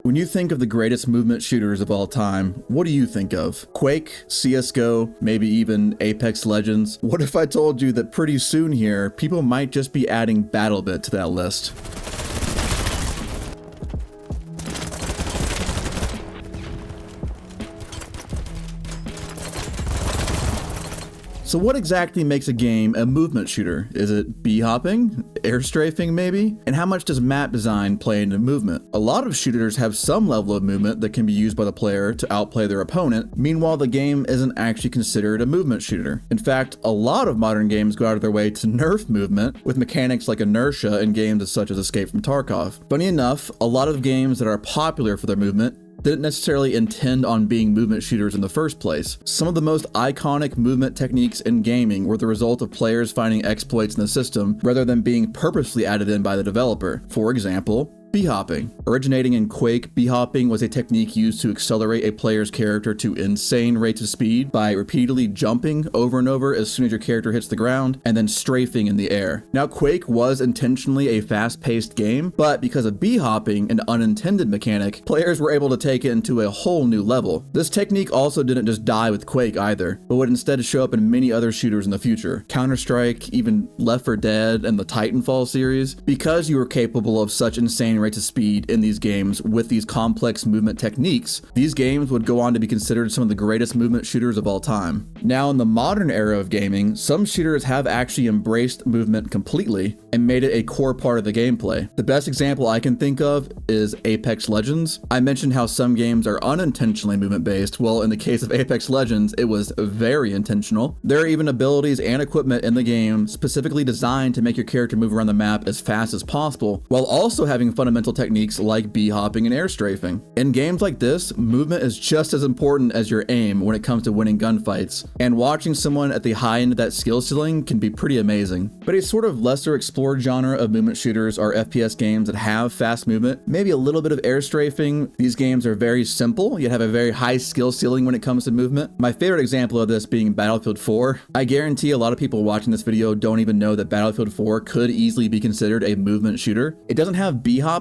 When you think of the greatest movement shooters of all time, what do you think of? Quake, CSGO, maybe even Apex Legends? What if I told you that pretty soon here, people might just be adding Battlebit to that list? So what exactly makes a game a movement shooter? Is it b-hopping? Air strafing maybe? And how much does map design play into movement? A lot of shooters have some level of movement that can be used by the player to outplay their opponent. Meanwhile, the game isn't actually considered a movement shooter. In fact, a lot of modern games go out of their way to nerf movement with mechanics like inertia in games such as Escape from Tarkov. Funny enough, a lot of games that are popular for their movement didn't necessarily intend on being movement shooters in the first place. Some of the most iconic movement techniques in gaming were the result of players finding exploits in the system rather than being purposely added in by the developer. For example, b-hopping. Originating in Quake, b-hopping was a technique used to accelerate a player's character to insane rates of speed by repeatedly jumping over and over as soon as your character hits the ground and then strafing in the air. Now, Quake was intentionally a fast-paced game, but because of b-hopping, an unintended mechanic, players were able to take it into a whole new level. This technique also didn't just die with Quake either, but would instead show up in many other shooters in the future. Counter-Strike, even Left 4 Dead, and the Titanfall series. Because you were capable of such insane rates of speed in these games with these complex movement techniques, these games would go on to be considered some of the greatest movement shooters of all time. Now, in the modern era of gaming, some shooters have actually embraced movement completely and made it a core part of the gameplay. The best example I can think of is Apex Legends. I mentioned how some games are unintentionally movement-based. Well, in the case of Apex Legends, it was very intentional. There are even abilities and equipment in the game specifically designed to make your character move around the map as fast as possible, while also having fundamental techniques like b-hopping and air strafing. In games like this, movement is just as important as your aim when it comes to winning gunfights, and watching someone at the high end of that skill ceiling can be pretty amazing. But a sort of lesser explored genre of movement shooters are FPS games that have fast movement, maybe a little bit of air strafing. These games are very simple, yet have a very high skill ceiling when it comes to movement. My favorite example of this being Battlefield 4. I guarantee a lot of people watching this video don't even know that Battlefield 4 could easily be considered a movement shooter. It doesn't have b-hopping,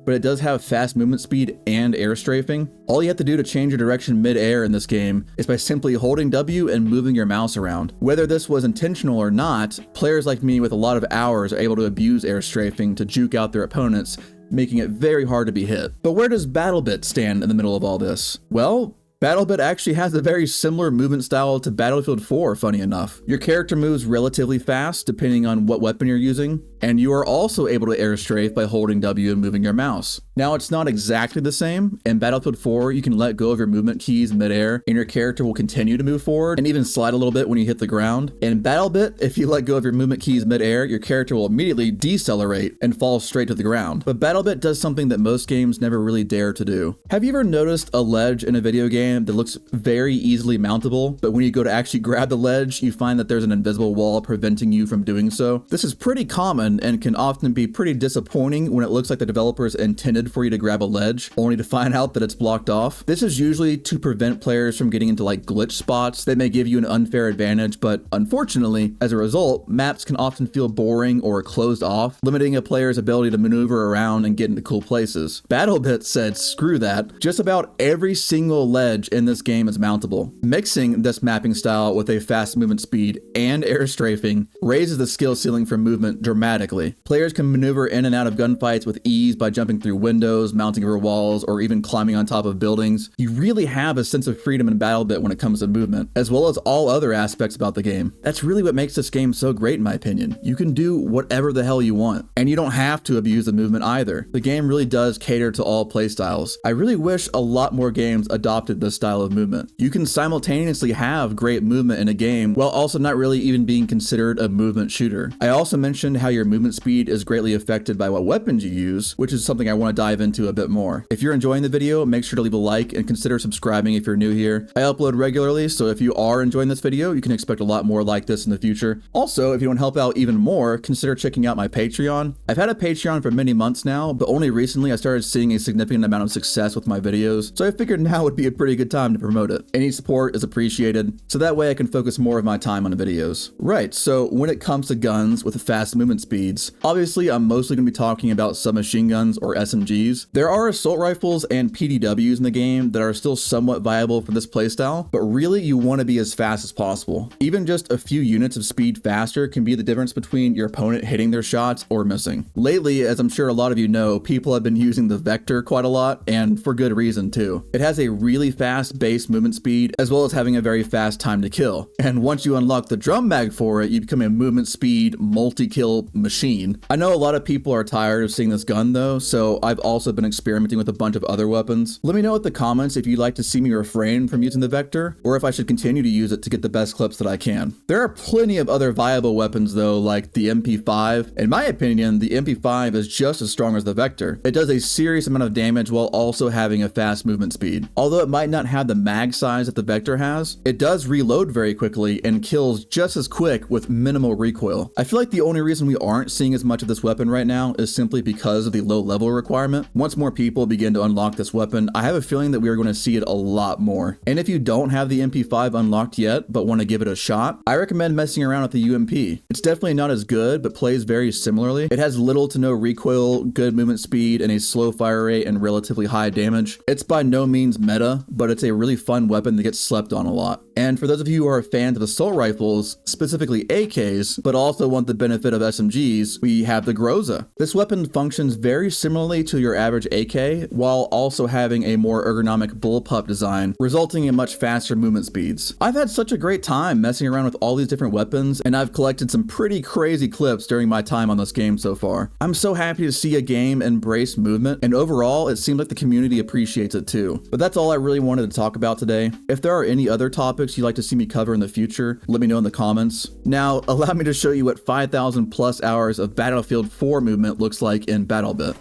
but it does have fast movement speed and air strafing. All you have to do to change your direction mid-air in this game is by simply holding W and moving your mouse around. Whether this was intentional or not, players like me with a lot of hours are able to abuse air strafing to juke out their opponents, making it very hard to be hit. But where does Battlebit stand in the middle of all this? Well, Battlebit actually has a very similar movement style to Battlefield 4, funny enough. Your character moves relatively fast depending on what weapon you're using, and you are also able to air strafe by holding W and moving your mouse. Now, it's not exactly the same. In Battlefield 4, you can let go of your movement keys midair, and your character will continue to move forward and even slide a little bit when you hit the ground. In Battlebit, if you let go of your movement keys midair, your character will immediately decelerate and fall straight to the ground. But Battlebit does something that most games never really dare to do. Have you ever noticed a ledge in a video game that looks very easily mountable, but when you go to actually grab the ledge, you find that there's an invisible wall preventing you from doing so? This is pretty common and can often be pretty disappointing when it looks like the developers intended for you to grab a ledge, only to find out that it's blocked off. This is usually to prevent players from getting into like glitch spots that may give you an unfair advantage, but unfortunately, as a result, maps can often feel boring or closed off, limiting a player's ability to maneuver around and get into cool places. Battlebit said, screw that. Just about every single ledge in this game is mountable. Mixing this mapping style with a fast movement speed and air strafing raises the skill ceiling for movement dramatically. Players can maneuver in and out of gunfights with ease by jumping through windows, mounting over walls, or even climbing on top of buildings. You really have a sense of freedom in Battlebit when it comes to movement, as well as all other aspects about the game. That's really what makes this game so great in my opinion. You can do whatever the hell you want, and you don't have to abuse the movement either. The game really does cater to all playstyles. I really wish a lot more games adopted this style of movement. You can simultaneously have great movement in a game while also not really even being considered a movement shooter. I also mentioned how your movement speed is greatly affected by what weapons you use, which is something I want to dive into a bit more. If you're enjoying the video, make sure to leave a like and consider subscribing if you're new here. I upload regularly, so if you are enjoying this video, you can expect a lot more like this in the future. Also, if you want to help out even more, consider checking out my Patreon. I've had a Patreon for many months now, but only recently I started seeing a significant amount of success with my videos, so I figured now would be a pretty good time to promote it. Any support is appreciated, so that way I can focus more of my time on the videos. Right, so when it comes to guns with fast movement speeds, obviously I'm mostly going to be talking about submachine guns or SMGs. There are assault rifles and PDWs in the game that are still somewhat viable for this playstyle, but really you want to be as fast as possible. Even just a few units of speed faster can be the difference between your opponent hitting their shots or missing. Lately, as I'm sure a lot of you know, people have been using the Vector quite a lot, and for good reason too. It has a really fast base movement speed, as well as having a very fast time to kill. And once you unlock the drum mag for it, you become a movement speed multi-kill machine. I know a lot of people are tired of seeing this gun though, so I've also been experimenting with a bunch of other weapons. Let me know in the comments if you'd like to see me refrain from using the Vector, or if I should continue to use it to get the best clips that I can. There are plenty of other viable weapons though, like the MP5. In my opinion, the MP5 is just as strong as the Vector. It does a serious amount of damage while also having a fast movement speed. Although it might not have the mag size that the Vector has, it does reload very quickly and kills just as quick with minimal recoil. I feel like the only reason we aren't seeing as much of this weapon right now is simply because of the low level requirement. Once more people begin to unlock this weapon, I have a feeling that we are going to see it a lot more. And if you don't have the MP5 unlocked yet, but want to give it a shot, I recommend messing around with the UMP. It's definitely not as good, but plays very similarly. It has little to no recoil, good movement speed, and a slow fire rate and relatively high damage. It's by no means meta, but it's a really fun weapon that gets slept on a lot. And for those of you who are fans of assault rifles, specifically AKs, but also want the benefit of SMGs, we have the Groza. This weapon functions very similarly to your average AK, while also having a more ergonomic bullpup design, resulting in much faster movement speeds. I've had such a great time messing around with all these different weapons, and I've collected some pretty crazy clips during my time on this game so far. I'm so happy to see a game embrace movement, and overall, it seems like the community appreciates it too. But that's all I really wanted to talk about today. If there are any other topics you'd like to see me cover in the future, let me know in the comments. Now, allow me to show you what 5,000 plus hours of Battlefield 4 movement looks like in Battlebit.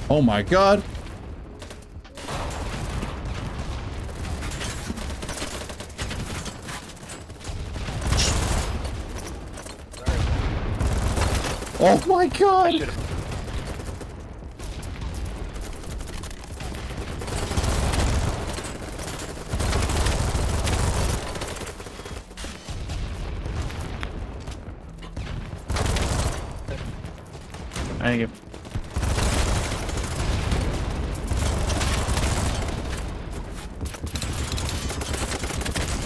Oh my god. Oh my god. Thank you.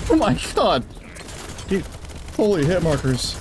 Oh my god! Dude, holy hit markers.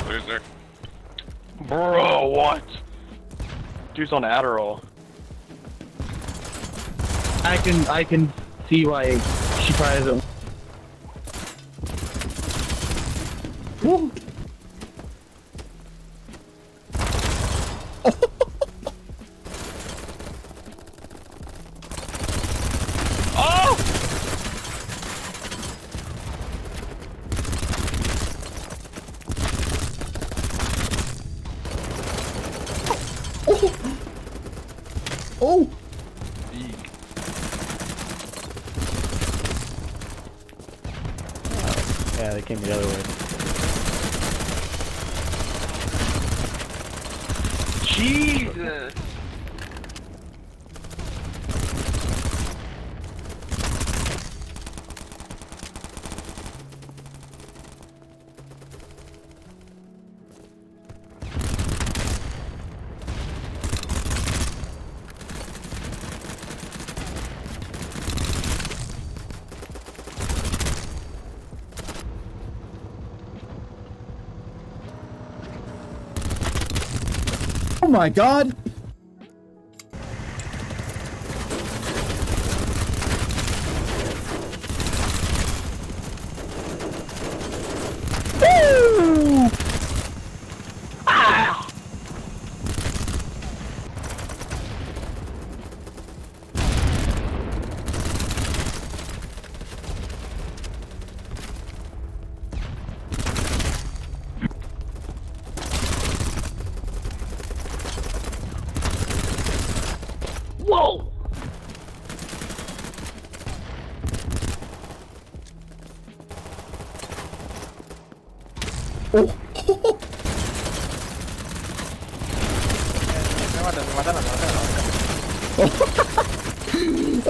Loser. Bro, what? Dude's on Adderall. I can see why she probably doesn't. Woo. Oh! Oh! Yeah, they came the other way. Jesus! my god! Woo! Ah! Whoa! Oh.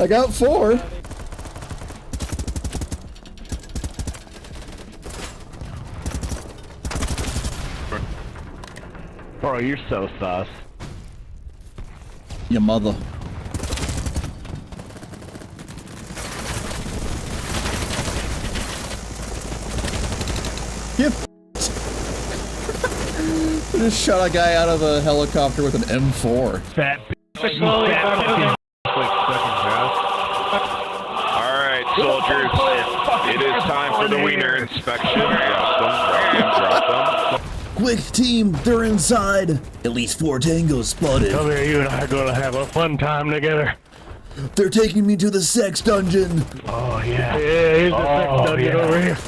I got 4. Bro, you're so sus. Your mother. Yep. Just shot a guy out of a helicopter with an M4. Fat Alright, soldiers. It is time for the wiener inspection. Drop them. Quick team, they're inside. At least 4 tangos spotted. Come here, you and I are gonna have a fun time together. They're taking me to the sex dungeon. Oh yeah. Yeah, here's the sex dungeon over here.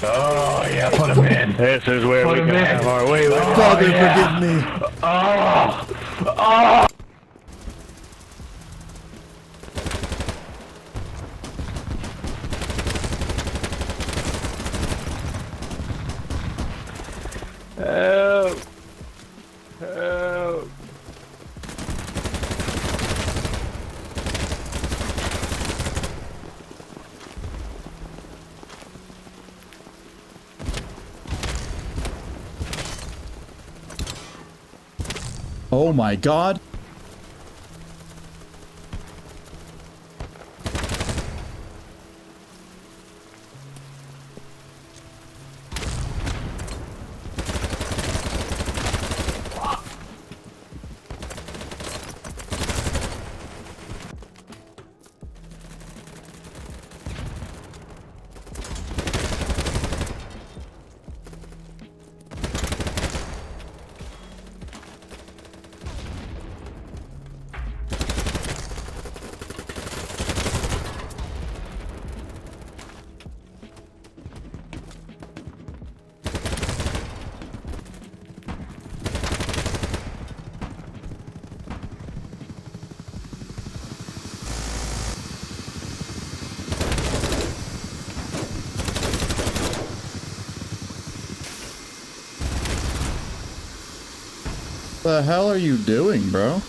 Oh yeah, put him in. This is where we can have our way with it. Father, forgive me. Help. Help. Oh my god. The hell are you doing, bro?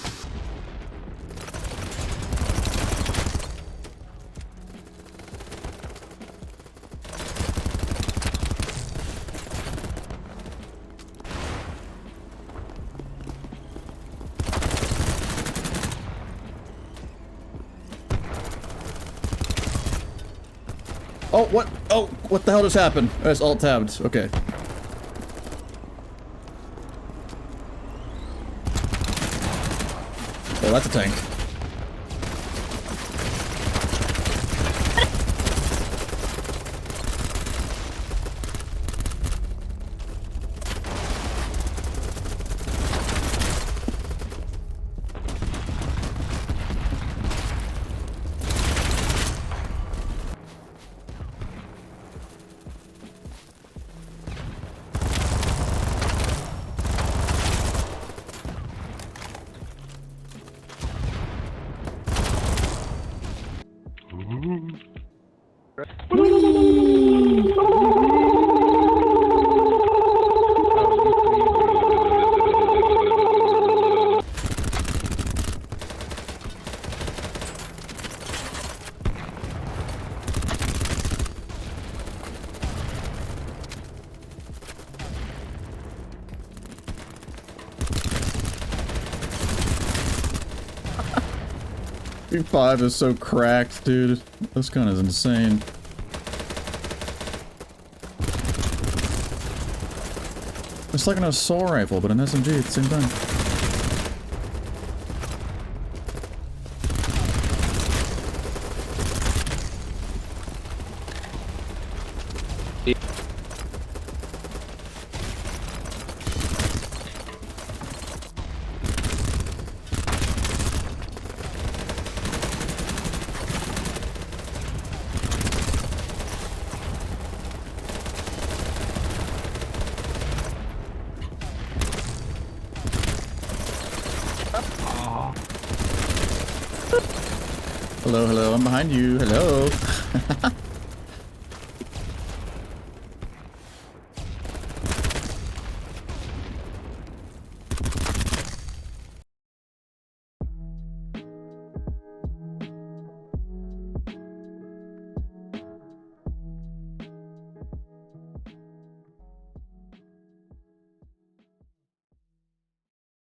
Oh, what? Oh, what the hell just happened? I just alt-tabbed. Okay. Oh, that's a tank. P5 is so cracked, dude. This gun is insane. It's like an assault rifle, but an SMG at the same time. hello, hello. I'm behind you. Hello.